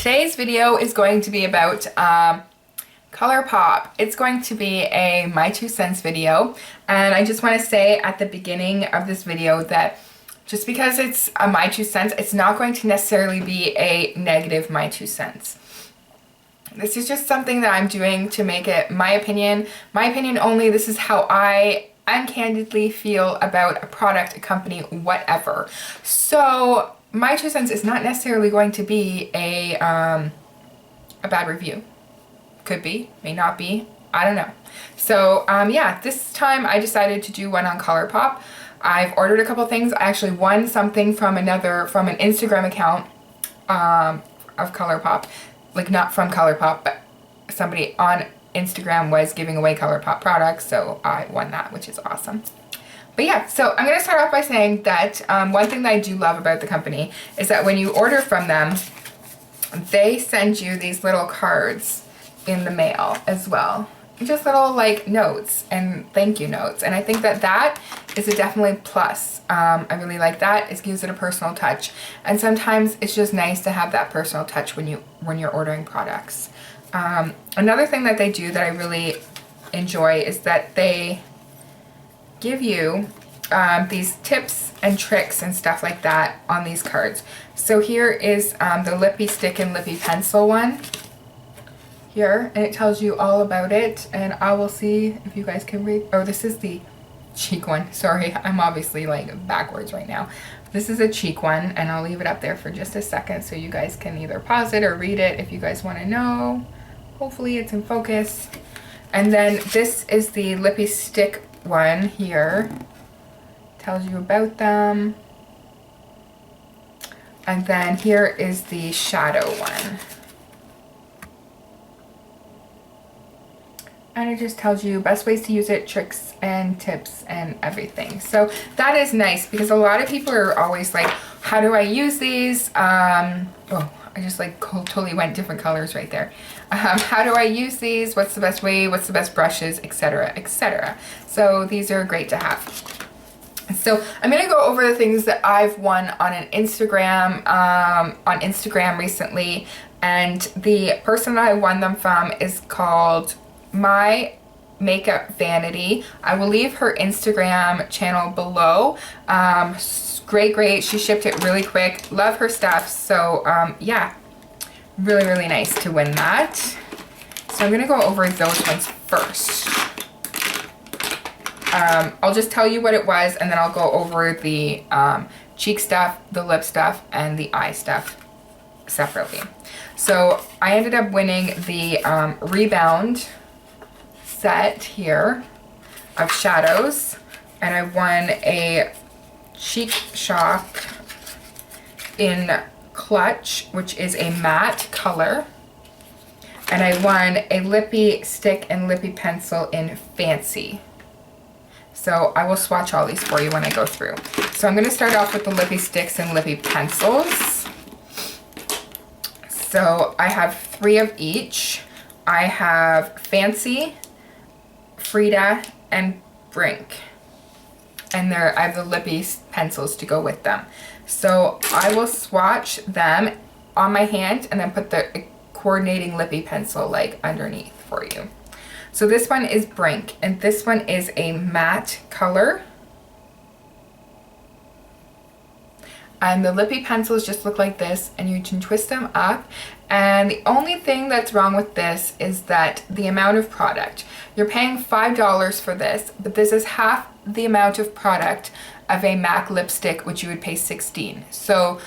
today's video is going to be about Colourpop. It's going to be a my 2 cents video, and I just want to say at the beginning of this video that just because it's a my 2 cents, it's not going to necessarily be a negative my 2 cents. This is just something that I'm doing to make it my opinion only. This is how I uncandidly feel about a product, a company, whatever. So my 2 cents is not necessarily going to be a bad review. Could be, may not be, I don't know. So yeah, this time I decided to do one on Colourpop. I've ordered a couple things. I actually won something from an Instagram account of Colourpop. Like, not from Colourpop, but somebody on Instagram was giving away Colourpop products, so I won that, which is awesome. But yeah, so I'm going to start off by saying that one thing that I do love about the company is that when you order from them, they send you these little cards in the mail as well. Just little like notes and thank you notes, and I think that that is a definitely plus. I really like that. It gives it a personal touch, and sometimes it's just nice to have that personal touch when you're ordering products. Another thing that they do that I really enjoy is that they give you these tips and tricks and stuff like that on these cards. So here is the Lippy Stick and Lippy Pencil one here, and it tells you all about it, and I will see if you guys can read. Oh, this is the cheek one. Sorry, I'm obviously like backwards right now. This is a cheek one, and I'll leave it up there for just a second so you guys can either pause it or read it if you guys want to know. Hopefully it's in focus. And then this is the Lippy Stick one here. Tells you about them. And then here is the shadow one. And it just tells you best ways to use it, tricks and tips and everything. So that is nice, because a lot of people are always like, how do I use these? Oh, I just like totally went different colors right there. How do I use these? What's the best way? What's the best brushes, etc., etc. So these are great to have. So I'm going to go over the things that I've won on an Instagram, recently. And the person that I won them from is called My Makeup Vanity. I will leave her Instagram channel below. Great. She shipped it really quick. Love her stuff. So yeah, really nice to win that. So I'm gonna go over those ones first. I'll just tell you what it was, and then I'll go over the cheek stuff, the lip stuff, and the eye stuff separately. So I ended up winning the Rebound set here of shadows, and I won a Cheek Shock in Clutch, which is a matte color, and I won a Lippy Stick and Lippy Pencil in Fancy. So I will swatch all these for you when I go through. So I'm going to start off with the Lippy Sticks and Lippy Pencils. So I have 3 of each. I have Fancy, Frida, and Brink. And I have the Lippy pencils to go with them. So I will swatch them on my hand and then put the coordinating Lippy pencil like underneath for you. So this one is Brink, and this one is a matte color. And the Lippy pencils just look like this, and you can twist them up. And the only thing that's wrong with this is that the amount of product. You're paying $5 for this, but this is half the amount of product of a MAC lipstick, which you would pay $16. So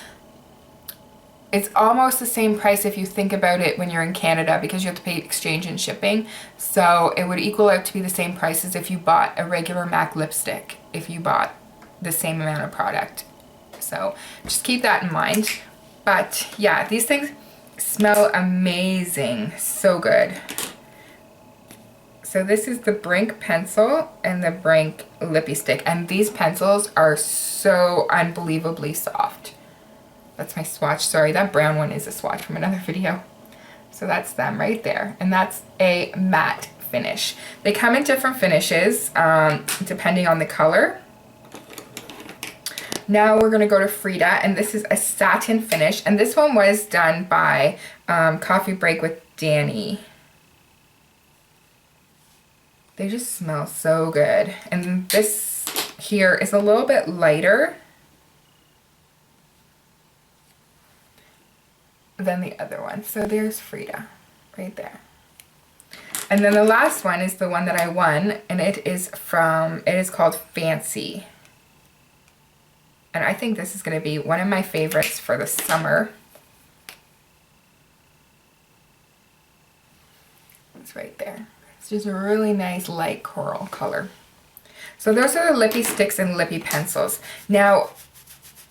it's almost the same price if you think about it when you're in Canada, because you have to pay exchange and shipping. So it would equal out to be the same price as if you bought a regular MAC lipstick, if you bought the same amount of product. So just keep that in mind. But yeah, these things smell amazing. So good. So this is the Brink pencil and the Brink Lippy Stick. And these pencils are so unbelievably soft. That's my swatch. Sorry, that brown one is a swatch from another video. So that's them right there. And that's a matte finish. They come in different finishes depending on the color. Now we're going to go to Frida, and this is a satin finish, and this one was done by Coffee Break with Danny. They just smell so good. And this here is a little bit lighter than the other one. So there's Frida right there. And then the last one is the one that I won, and it is called Fancy. And I think this is going to be one of my favorites for the summer. It's right there. It's just a really nice light coral color. So those are the Lippy Sticks and Lippy Pencils. Now,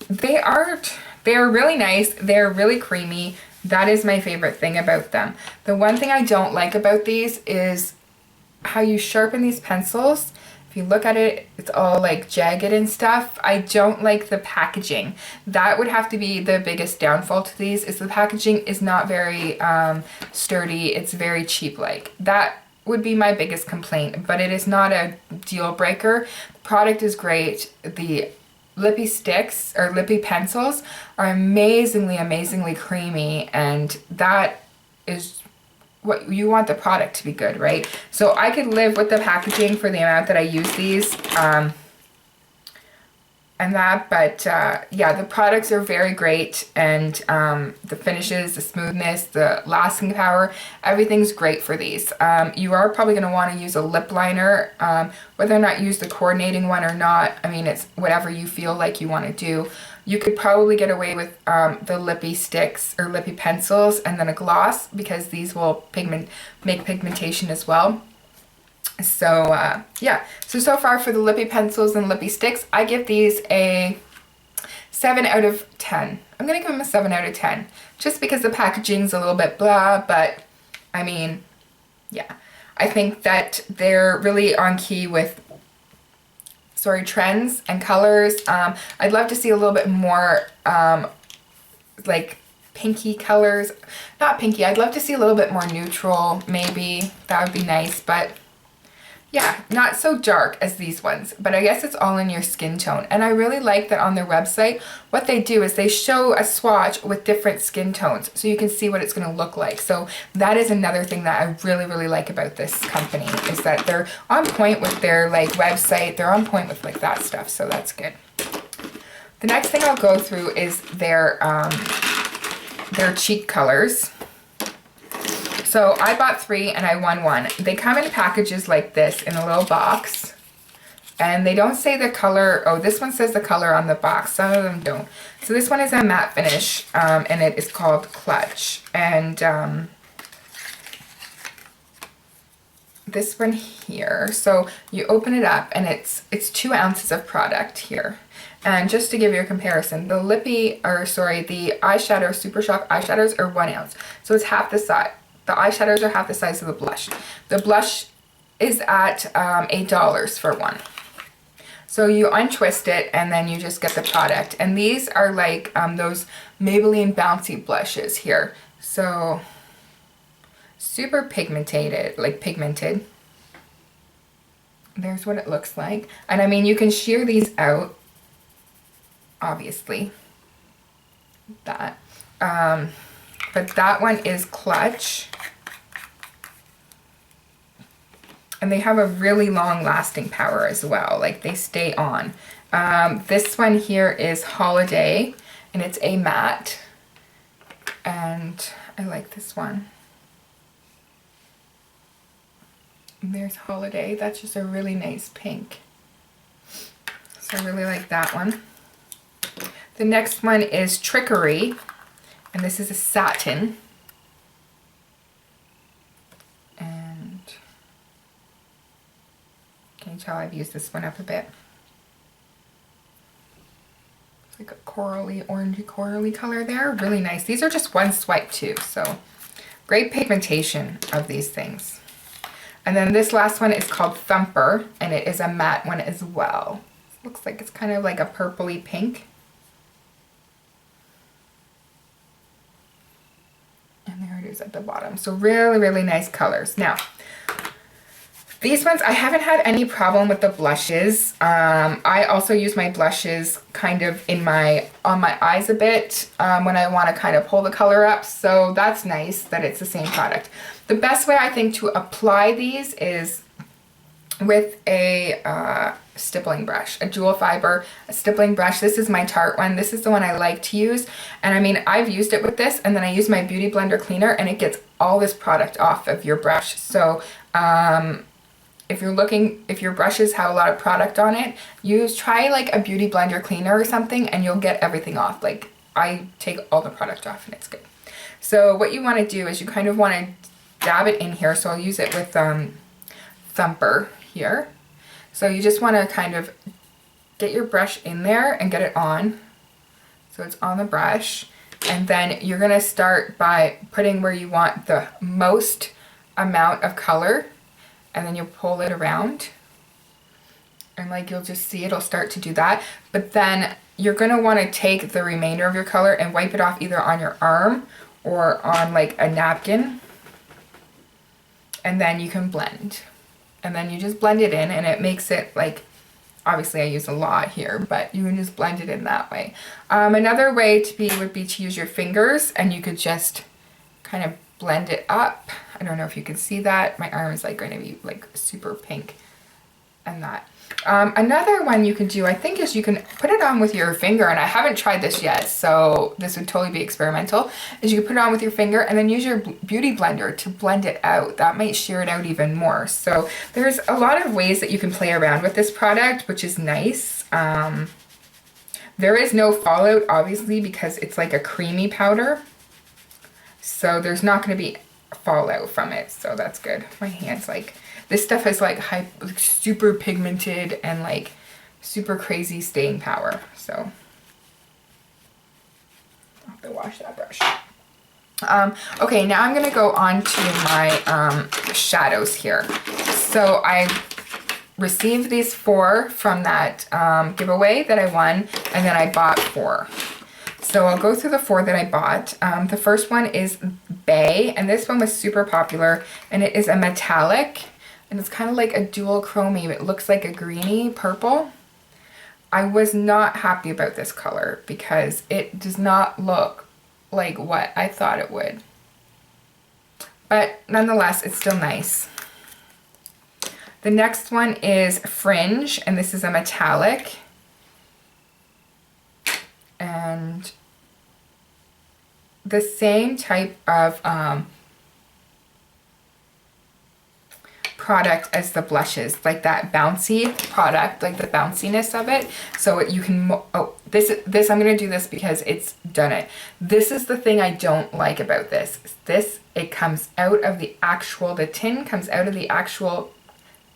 they're really nice. They're really creamy. That is my favorite thing about them. The one thing I don't like about these is how you sharpen these pencils. If you look at it, it's all like jagged and stuff. I don't like the packaging. That would have to be the biggest downfall to these, is the packaging is not very sturdy. It's very cheap like. That would be my biggest complaint, but it is not a deal breaker. The product is great. The Lippy Sticks or Lippy Pencils are amazingly creamy, and that is what you want the product to be good, right? So I could live with the packaging for the amount that I use these and that, but yeah, the products are very great, and the finishes, the smoothness, the lasting power, everything's great for these. You are probably going to want to use a lip liner, whether or not you use the coordinating one or not. I mean, it's whatever you feel like you want to do. You could probably get away with the Lippy Sticks or Lippy Pencils and then a gloss, because these will make pigmentation as well. So yeah, so far for the Lippy Pencils and Lippy Sticks, I give these a 7 out of 10. I'm going to give them a 7 out of 10, just because the packaging's a little bit blah, but I mean, yeah. I think that they're really on key with, trends and colors. I'd love to see a little bit more like pinky colors. Not pinky, I'd love to see a little bit more neutral, maybe. That would be nice, but yeah, not so dark as these ones, but I guess it's all in your skin tone. And I really like that on their website, what they do is they show a swatch with different skin tones, so you can see what it's going to look like. So that is another thing that I really like about this company, is that they're on point with their like website. They're on point with like that stuff, so that's good. The next thing I'll go through is their cheek colors. So I bought 3 and I won 1. They come in packages like this in a little box, and they don't say the color. Oh, this one says the color on the box. Some of them don't. So this one is a matte finish, and it is called Clutch. And this one here, so you open it up and it's 2 ounces of product here. And just to give you a comparison, the the eyeshadow Super Shock eyeshadows are 1 ounce, so it's half the size. The eyeshadows are half the size of the blush. The blush is at $8 for one. So you untwist it and then you just get the product. And these are like those Maybelline Bouncy blushes here. So super pigmented. There's what it looks like. And I mean, you can sheer these out, obviously. That. But that one is Clutch. And they have a really long lasting power as well. Like, they stay on. This one here is Holiday, and it's a matte. And I like this one. And there's Holiday. That's just a really nice pink. So I really like that one. The next one is Trickery. And this is a satin. And can you tell I've used this one up a bit? It's like a corally, orangey corally color there. Really nice. These are just one swipe too, so great pigmentation of these things. And then this last one is called Thumper, and it is a matte one as well. Looks like it's kind of like a purpley pink. And there it is at the bottom. So really, really nice colors. Now, These ones, I haven't had any problem with the blushes. I also use my blushes kind of on my eyes a bit when I want to kind of pull the color up. So that's nice that it's the same product. The best way I think to apply these is with a stippling brush, a dual fiber, a stippling brush. This is my Tarte one. This is the one I like to use. And I mean, I've used it with this, and then I use my Beauty Blender cleaner, and it gets all this product off of your brush. So if your brushes have a lot of product on it, try like a Beauty Blender cleaner or something, and you'll get everything off. Like, I take all the product off and it's good. So what you want to do is you kind of want to dab it in here. So I'll use it with Thumper here. So you just want to kind of get your brush in there and get it on. So it's on the brush. And then you're going to start by putting where you want the most amount of color. And then you pull it around. And like you'll just see it'll start to do that. But then you're going to want to take the remainder of your color and wipe it off either on your arm or on like a napkin. And then you can blend. And then you just blend it in, and it makes it like, obviously I use a lot here, but you can just blend it in that way. Another way would be to use your fingers, and you could just kind of blend it up. I don't know if you can see that. My arm is like going to be like super pink and that. Another one you can do, I think, is you can put it on with your finger, and I haven't tried this yet, so this would totally be experimental, is you can put it on with your finger and then use your Beauty Blender to blend it out. That might sheer it out even more. So there's a lot of ways that you can play around with this product, which is nice. There is no fallout, obviously, because it's like a creamy powder. So there's not going to be fallout from it, so that's good. My hand's like... This stuff is like super pigmented and like super crazy staying power. So I'll have to wash that brush. Okay, now I'm gonna go on to my shadows here. So I received these 4 from that giveaway that I won, and then I bought 4. So I'll go through the 4 that I bought. The first one is Bay, and this one was super popular, and it is a metallic. And it's kind of like a dual chromie. It looks like a greeny purple. I was not happy about this color because it does not look like what I thought it would. But nonetheless, it's still nice. The next one is Fringe, and this is a metallic. And the same type of product as the blushes, like that bouncy product, like the bounciness of it. So you can, this I'm gonna do this because it's done it. This is the thing I don't like about this. It comes out of the tin comes out of the actual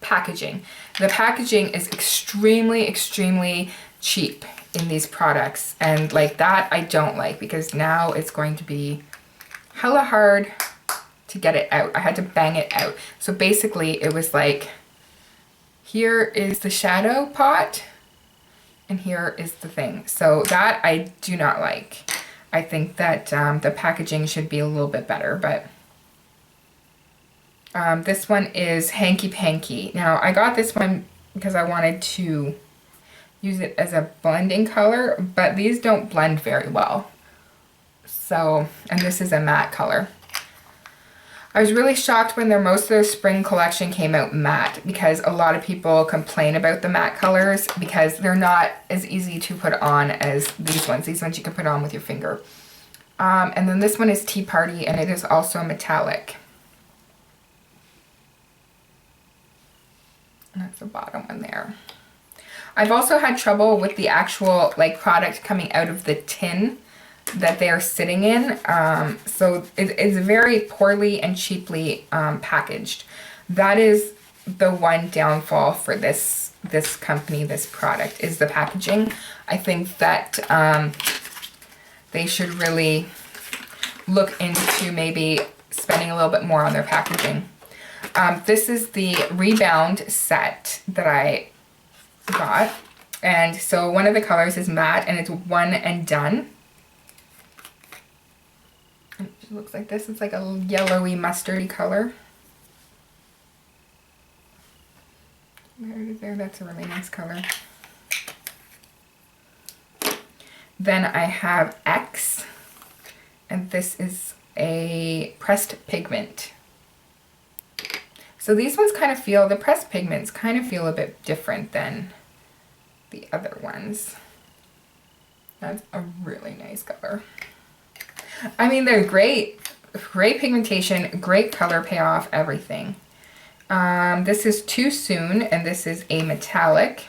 packaging. The packaging is extremely, extremely cheap in these products, and like that I don't like, because now it's going to be hella hard to get it out. I had to bang it out. So basically it was like, here is the shadow pot and here is the thing. So that I do not like. I think that the packaging should be a little bit better, but this one is Hanky Panky. Now I got this one because I wanted to use it as a blending color, but these don't blend very well. So, and this is a matte color. I was really shocked when most of their spring collection came out matte, because a lot of people complain about the matte colors because they're not as easy to put on as these ones. These ones you can put on with your finger. And then this one is Tea Party, and it is also metallic. And that's the bottom one there. I've also had trouble with the actual like product coming out of the tin that they are sitting in. So it is very poorly and cheaply packaged. That is the one downfall for this company, this product, is the packaging. I think that they should really look into maybe spending a little bit more on their packaging. This is the Rebound set that I got. And so one of the colors is matte, and it's one and done. It looks like this. It's like a yellowy mustardy color. There, that's a really nice color. Then I have X, and this is a pressed pigment. So these ones kind of feel, the pressed pigments kind of feel a bit different than the other ones. That's a really nice color. I mean, they're great. Great pigmentation, great color payoff, everything. This is Too Soon, and this is a metallic.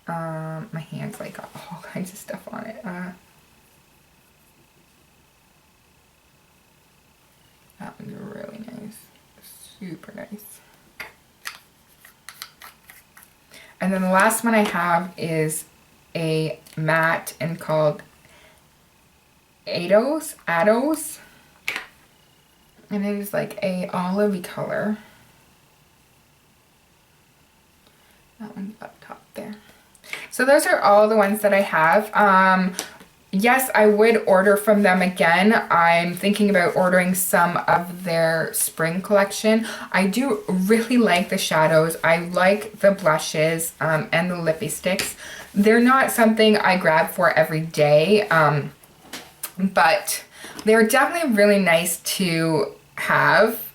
My hand's like got all kinds of stuff on it. That one's really nice. Super nice. And then the last one I have is a matte and called Ados. And it is like a olivey color. That one's up top there. So those are all the ones that I have. Yes, I would order from them again. I'm thinking about ordering some of their spring collection. I do really like the shadows. I like the blushes and the lippy sticks. They're not something I grab for every day, but they're definitely really nice to have.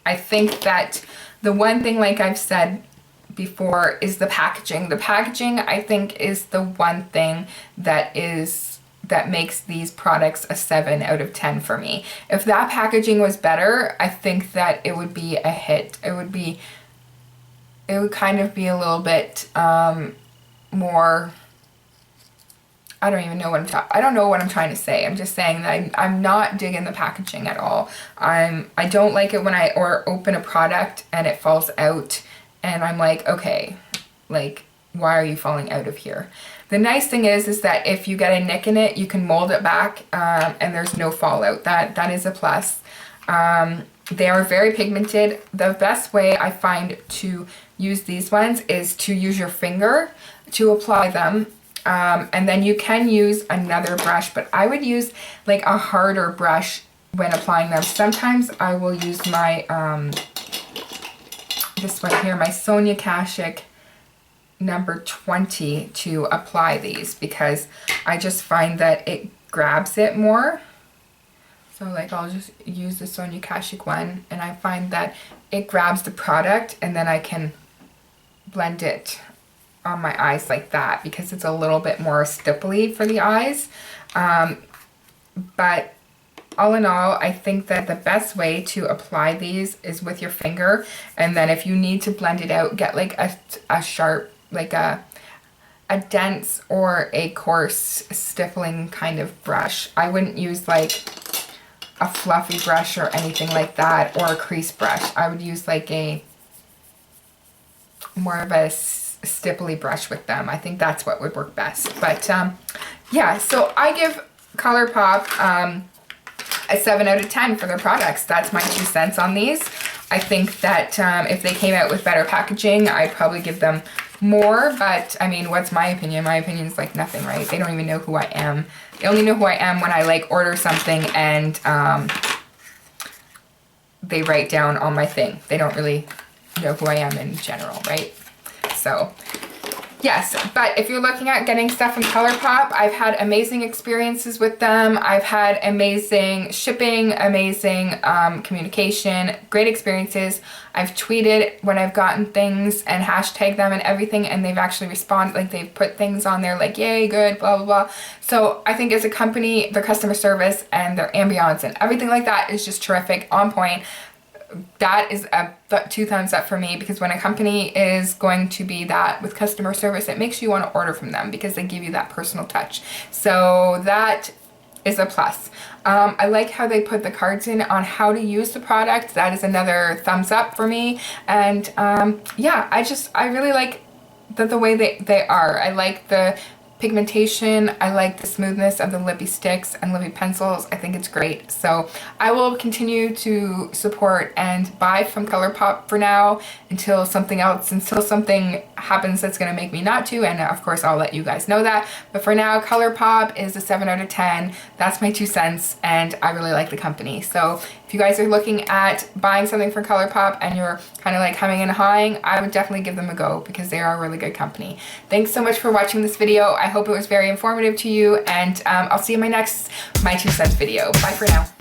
I think that the one thing, like I've said before, is the packaging. The packaging, I think, is the one thing that makes these products a 7 out of 10 for me. If that packaging was better, I think that it would be a hit. It would kind of be a little bit more, I don't even know what I don't know what I'm trying to say. I'm just saying that I'm not digging the packaging at all. I don't like it when I open a product and it falls out and I'm like, okay, like, why are you falling out of here? The nice thing is that if you get a nick in it, you can mold it back and there's no fallout. That is a plus. They are very pigmented. The best way I find to use these ones is to use your finger to apply them. And then you can use another brush, but I would use like a harder brush when applying them. Sometimes I will use my, this one here, my Sonia Kashuk number 20 to apply these because I just find that it grabs it more. So like I'll just use the Sonia Kashuk one and I find that it grabs the product and then I can blend it on my eyes like that because it's a little bit more stipply for the eyes. But all in all, I think that the best way to apply these is with your finger, and then if you need to blend it out, get like a sharp, like a dense or a coarse stippling kind of brush. I wouldn't use like a fluffy brush or anything like that, or a crease brush. I would use like a more of a stipply brush with them. I think that's what would work best. But yeah, so I give Colourpop a 7 out of 10 for their products. That's my 2 cents on these. I think that if they came out with better packaging, I'd probably give them more, but I mean, what's my opinion? My opinion is like nothing, right? They don't even know who I am. They only know who I am when I like order something and they write down on my thing. They don't really know who I am in general, right? So yes, but if you're looking at getting stuff from Colourpop, I've had amazing experiences with them. I've had amazing shipping, amazing communication, great experiences. I've tweeted when I've gotten things and hashtagged them and everything, and they've actually responded, like they've put things on there like, yay, good, blah, blah, blah. So I think as a company, their customer service and their ambiance and everything like that is just terrific, on point. That is a 2 thumbs up for me, because when a company is going to be that with customer service, it makes you want to order from them because they give you that personal touch. So that is a plus. I like how they put the cards in on how to use the product. That is another thumbs up for me. And yeah, I really like the way they are. I like the pigmentation. I like the smoothness of the lippy sticks and lippy pencils. I think it's great. So I will continue to support and buy from Colourpop for now until something happens that's going to make me not to, and of course I'll let you guys know that. But for now, Colourpop is a 7 out of 10. That's my 2 cents, and I really like the company. So if you guys are looking at buying something from Colourpop and you're kind of like humming and hawing, I would definitely give them a go because they are a really good company. Thanks so much for watching this video. I hope it was very informative to you, and I'll see you in my next My 2 Cents video. Bye for now.